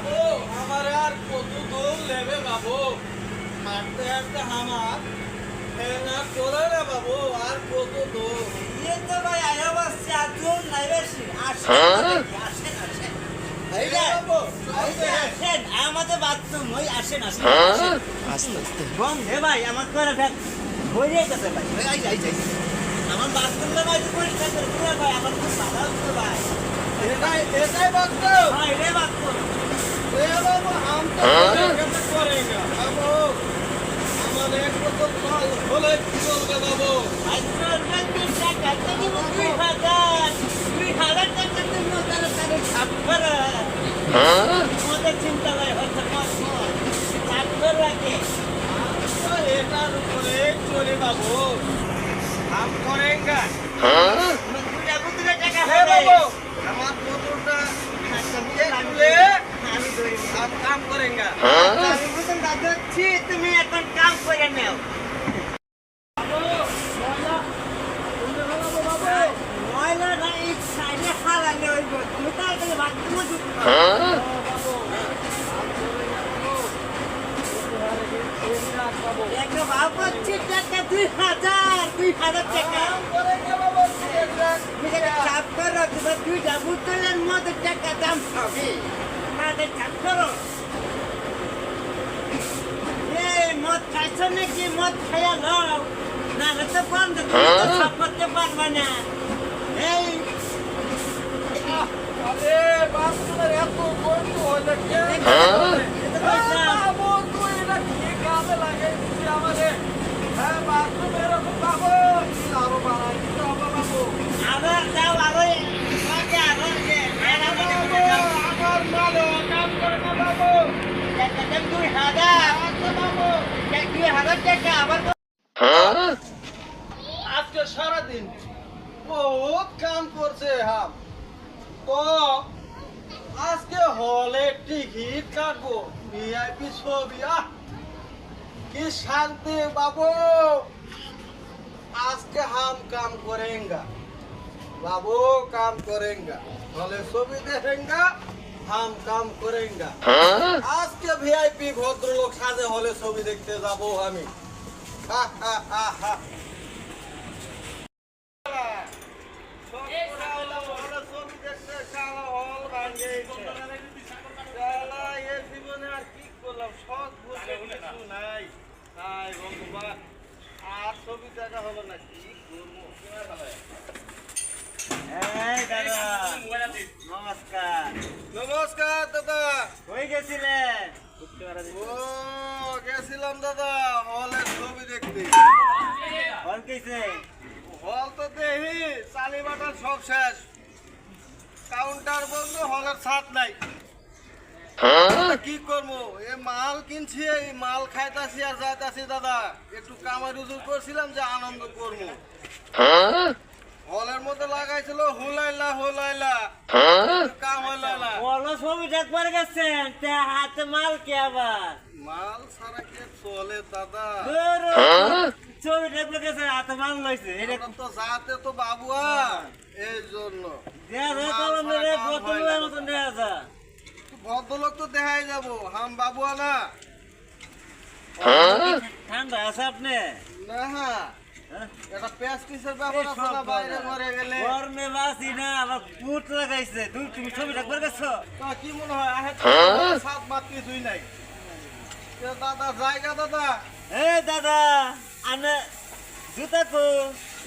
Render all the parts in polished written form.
বাবু আমার আর কত দূর নেবে বাবু হাঁটতে হাঁটতে আমার না চলে না বাবু আর কত দূর ये तो भाई आया बस चातुर नहीं बेशी आशेन आशेन এই যে বাবু आशेन আমাদের বাথরুম ওই আসেন আসেন আস্তে আস্তে বম হে ভাই আমার করে দেখ হয়ে যাইতেছে ভাই যাই আমার বাথরুমটা ভাই পরিষ্কার করে দিলে ভাই আমার খুব ভালো হতো ভাই এটাই বাচ্চা ভাই রে বাথরুম এ বাবু हम तो कैसे करेंगे बाबू আমার এক কত ফল হলে কি করবে বাবু ভাই তোর কাছে টাকা তুমি 2000 টাকা তুমি তার তার ছাপ করে আমাদের চিন্তা ভাই হচ্ছে কত ছাপ করে রাখে এটার উপরে চলে বাবু हम करेंगे দুটা বুতুরে টাকা हे হবে बाबू আমার বোতলটা খুলে আমি ধরি हम काम करेंगे আমি বুতুন দাদছি তুমি এখন কাম করে নাও ময়লা না এই সাইডে খালালে ওই তুমি তাড়াতাড়ি বাথরুমে ঢুকতে একটা ভাব করছি টাকা 2000 টাকা তুমি চাপ করো তোমার দুইটা বুতলের মধ্যে টাকা দাম হবে আমাদের চাপ করো এই মদ খাইছো নাকি মদ খাইয়া লও না হতে বন্ধ তুমি তো সব করতে পারবে না এই আরে বাপ তোমার এত বন্ধু হইলে কে বাবু তুই এটা কি কাজে লাগাইছিস আমারে হ্যাঁ বাথরুম এরকম বাবু আরো বাড়াই দিতে হবে বাবু আবার যাও আরো আবার আমার মালো কাজ করে না বাবু টাকা দাম 2000 আচ্ছা বাবু 2000 টাকা আবার আজকে সারাদিন বহুত কাম করছে হাম তো আজকে হলে টিকিট কাটবো ভিআইপি ছবি কি শান্তি বাবু আজকে हम काम करेंगे बाबू काम करेंगे हॉले ছবি देखेंगे हम काम करेंगे आज के ভিআইপি ভদ্রলোক সাজে হলে ছবি দেখতে যাব আমি হা হা হা হা এই দাদা নমস্কার নমস্কার দাদা কই গেছিলেন ও গেছিলাম দাদা হলে ছবি দেখতে ফোন কইছে হল তো দেখি চালিবাটার সব শেষ কাউন্টার বন্ধ হলের ছাদ নাই কি করবো এ মাল কিনছি এই মাল খাইতাছি আর যাইতাছি দাদা একটু কামাই রুজুর করছিলাম যে আনন্দ করবো হলের মধ্যে লাগাইছিল হুলাইলা কাম হইলা না বলো ছবি দেখবার গেছেন তে হাতে মাল কে আবার মাল সারা কে চলে দাদা ছবি দেখবার গেছেন হাতে মাল লইছে এটা আমরা তো যাতে তো বাবুয়া এই জন্য দেয়া যায় কলম মেরে বোতলের মতন দেয়া যায় ভদ্রলোক তো দেখাই যাবো হাম বাবুয়া না ঠান্ডা আছে আপনি না এটা প্যাস্টিসের ব্যাপার আছে না বাইরে ঘরে গেলে গরমে বাসি না আবার পুট লাগাইছে তুমি ছবি দেখবার গেছো তো কি মনে হয় আহে সাত মাত্রি দুই নাই এ দাদা জায়গা দাদা এ দাদা আনে জুতা কো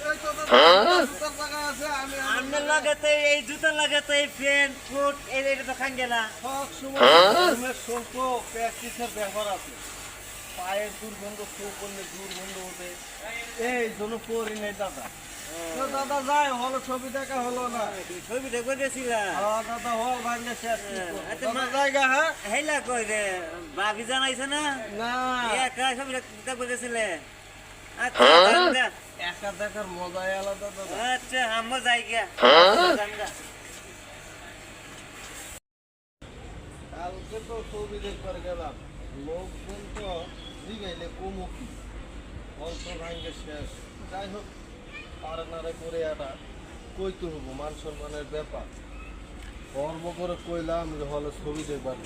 এই তো দাদা জুতার জায়গা আছে আমি আনে লাগাতে এই জুতা লাগাতে এই প্যান্ট কোট এটা তো খান গেলা সব সময় ছোট প্যাস্টিসের ব্যাপার আছে পায়ের দুর্গন্ধ শো করলে দুর্গন্ধ হতে এই জন্য করি নাই দাদা তো দাদা যাই হলো ছবি দেখা হলো না ছবি দেখবার গেছিলা দাদা হল ভাঙলে শেষ আচ্ছা, দাদা জায়গা হ্যাঁ হেলা কই রে বাকি জানাইছে না না একা ছবি দেখবার গেছিলে আচ্ছা জানগা। একা দেখার মজাই আলাদা দাদা আচ্ছা আমরা যাই গিয়া জানগা। কালকে তো ছবি দেখবার গেলাম লোকজন তো জিগাইলে কমুকি অল্প ভাঙ্গে শেষ যাই হোক পারে নারে করে এটা কইতে হবো মান সম্মানের ব্যাপার গর্ব করে কইলাম যে হলে ছবি দেখবার